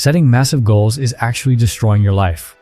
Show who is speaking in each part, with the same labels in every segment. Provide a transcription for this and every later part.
Speaker 1: Setting massive goals is actually destroying your life.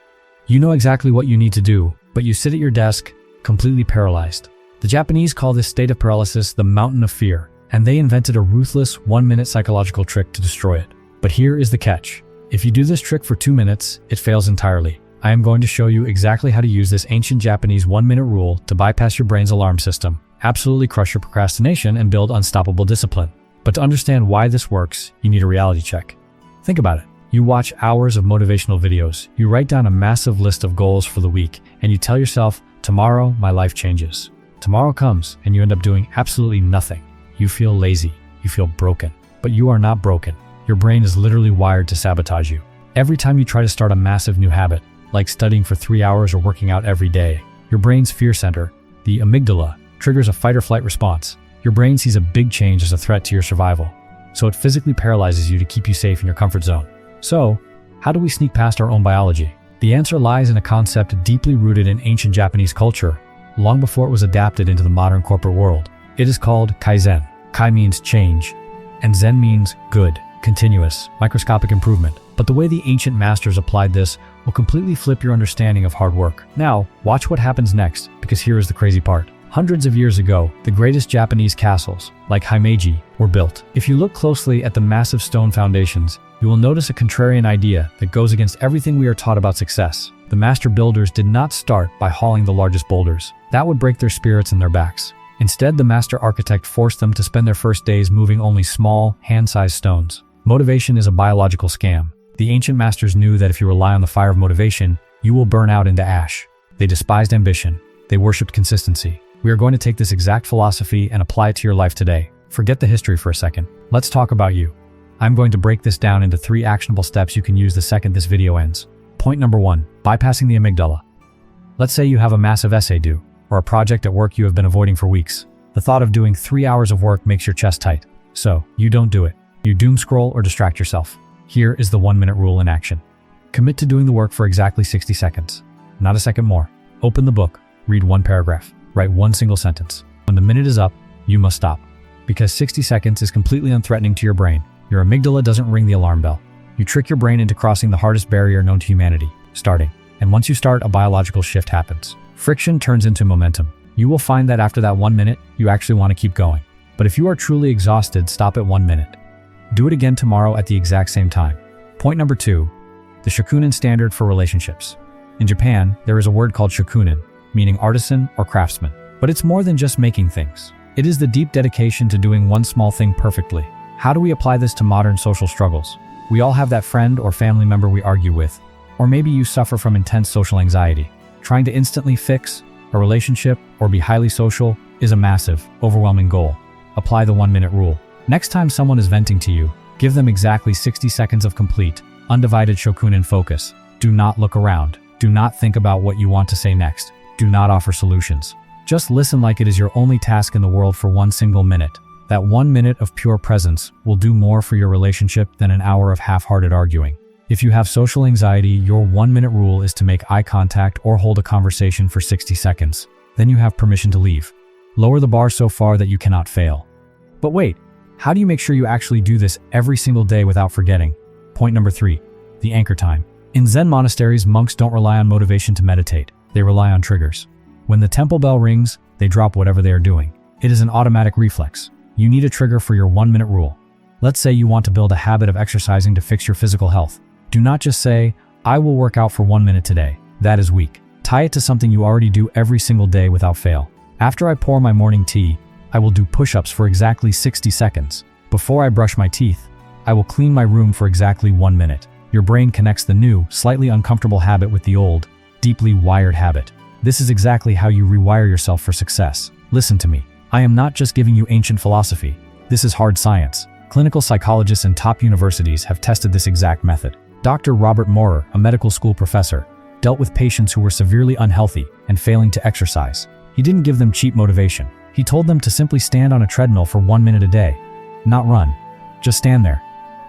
Speaker 1: You know exactly what you need to do, but you sit at your desk, completely paralyzed. The Japanese call this state of paralysis the mountain of fear, and they invented a ruthless 1-minute psychological trick to destroy it. But here is the catch. If you do this trick for 2 minutes, it fails entirely. I am going to show you exactly how to use this ancient Japanese 1-minute rule to bypass your brain's alarm system, absolutely crush your procrastination, and build unstoppable discipline. But to understand why this works, you need a reality check. Think about it. You watch hours of motivational videos, you write down a massive list of goals for the week, and you tell yourself, tomorrow my life changes. Tomorrow comes, and you end up doing absolutely nothing. You feel lazy, you feel broken. But you are not broken. Your brain is literally wired to sabotage you. Every time you try to start a massive new habit, like studying for 3 hours or working out every day, your brain's fear center, the amygdala, triggers a fight or flight response. Your brain sees a big change as a threat to your survival, so it physically paralyzes you to keep you safe in your comfort zone. So, how do we sneak past our own biology? The answer lies in a concept deeply rooted in ancient Japanese culture, long before it was adapted into the modern corporate world. It is called Kaizen. Kai means change, and Zen means good, continuous, microscopic improvement. But the way the ancient masters applied this will completely flip your understanding of hard work. Now, watch what happens next, because here is the crazy part. Hundreds of years ago, the greatest Japanese castles, like Himeji, were built. If you look closely at the massive stone foundations, you will notice a contrarian idea that goes against everything we are taught about success. The master builders did not start by hauling the largest boulders. That would break their spirits and their backs. Instead, the master architect forced them to spend their first days moving only small, hand-sized stones. Motivation is a biological scam. The ancient masters knew that if you rely on the fire of motivation, you will burn out into ash. They despised ambition. They worshipped consistency. We are going to take this exact philosophy and apply it to your life today. Forget the history for a second. Let's talk about you. I'm going to break this down into 3 actionable steps you can use the second this video ends. Point number 1, bypassing the amygdala. Let's say you have a massive essay due, or a project at work you have been avoiding for weeks. The thought of doing 3 hours of work makes your chest tight. So, you don't do it. You doom scroll or distract yourself. Here is the 1-minute rule in action. Commit to doing the work for exactly 60 seconds. Not a second more. Open the book, read 1 paragraph, write 1 single sentence. When the minute is up, you must stop. Because 60 seconds is completely unthreatening to your brain. Your amygdala doesn't ring the alarm bell. You trick your brain into crossing the hardest barrier known to humanity, starting. And once you start, a biological shift happens. Friction turns into momentum. You will find that after that 1 minute, you actually want to keep going. But if you are truly exhausted, stop at 1 minute. Do it again tomorrow at the exact same time. Point number 2, the shokunin standard for relationships. In Japan, there is a word called shokunin, meaning artisan or craftsman. But it's more than just making things. It is the deep dedication to doing one small thing perfectly. How do we apply this to modern social struggles? We all have that friend or family member we argue with. Or maybe you suffer from intense social anxiety. Trying to instantly fix a relationship or be highly social is a massive, overwhelming goal. Apply the 1-minute rule. Next time someone is venting to you, give them exactly 60 seconds of complete, undivided shokunin focus. Do not look around. Do not think about what you want to say next. Do not offer solutions. Just listen like it is your only task in the world for 1 single minute. That 1 minute of pure presence will do more for your relationship than an hour of half-hearted arguing. If you have social anxiety, your 1-minute rule is to make eye contact or hold a conversation for 60 seconds. Then you have permission to leave. Lower the bar so far that you cannot fail. But wait, how do you make sure you actually do this every single day without forgetting? Point number 3, the anchor time. In Zen monasteries, monks don't rely on motivation to meditate. They rely on triggers. When the temple bell rings, they drop whatever they are doing. It is an automatic reflex. You need a trigger for your 1-minute rule. Let's say you want to build a habit of exercising to fix your physical health. Do not just say, I will work out for 1 minute today. That is weak. Tie it to something you already do every single day without fail. After I pour my morning tea, I will do push-ups for exactly 60 seconds. Before I brush my teeth, I will clean my room for exactly 1 minute. Your brain connects the new, slightly uncomfortable habit with the old, deeply wired habit. This is exactly how you rewire yourself for success. Listen to me. I am not just giving you ancient philosophy. This is hard science. Clinical psychologists in top universities have tested this exact method. Dr. Robert Maurer, a medical school professor, dealt with patients who were severely unhealthy and failing to exercise. He didn't give them cheap motivation. He told them to simply stand on a treadmill for 1 minute a day. Not run. Just stand there.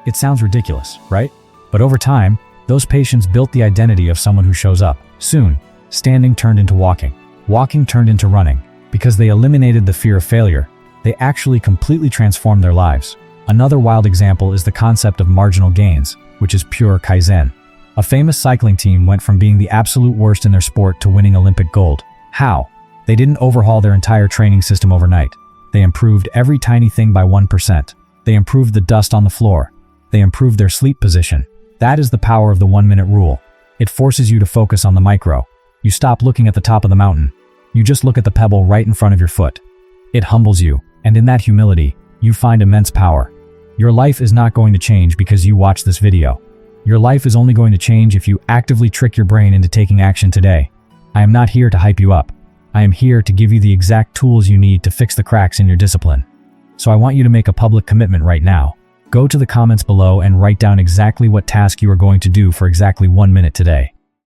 Speaker 1: It sounds ridiculous, right? But over time, those patients built the identity of someone who shows up. Soon, standing turned into walking. Walking turned into running. Because they eliminated the fear of failure, they actually completely transformed their lives. Another wild example is the concept of marginal gains. which is pure Kaizen. A famous cycling team went from being the absolute worst in their sport to winning Olympic gold. How? They didn't overhaul their entire training system overnight. They improved every tiny thing by 1%. They improved the dust on the floor. They improved their sleep position. That is the power of the 1-minute rule. It forces you to focus on the micro. You stop looking at the top of the mountain. You just look at the pebble right in front of your foot. It humbles you, and in that humility, you find immense power. Your life is not going to change because you watch this video. Your life is only going to change if you actively trick your brain into taking action today. I am not here to hype you up. I am here to give you the exact tools you need to fix the cracks in your discipline. So I want you to make a public commitment right now. Go to the comments below and write down exactly what task you are going to do for exactly 1 minute today.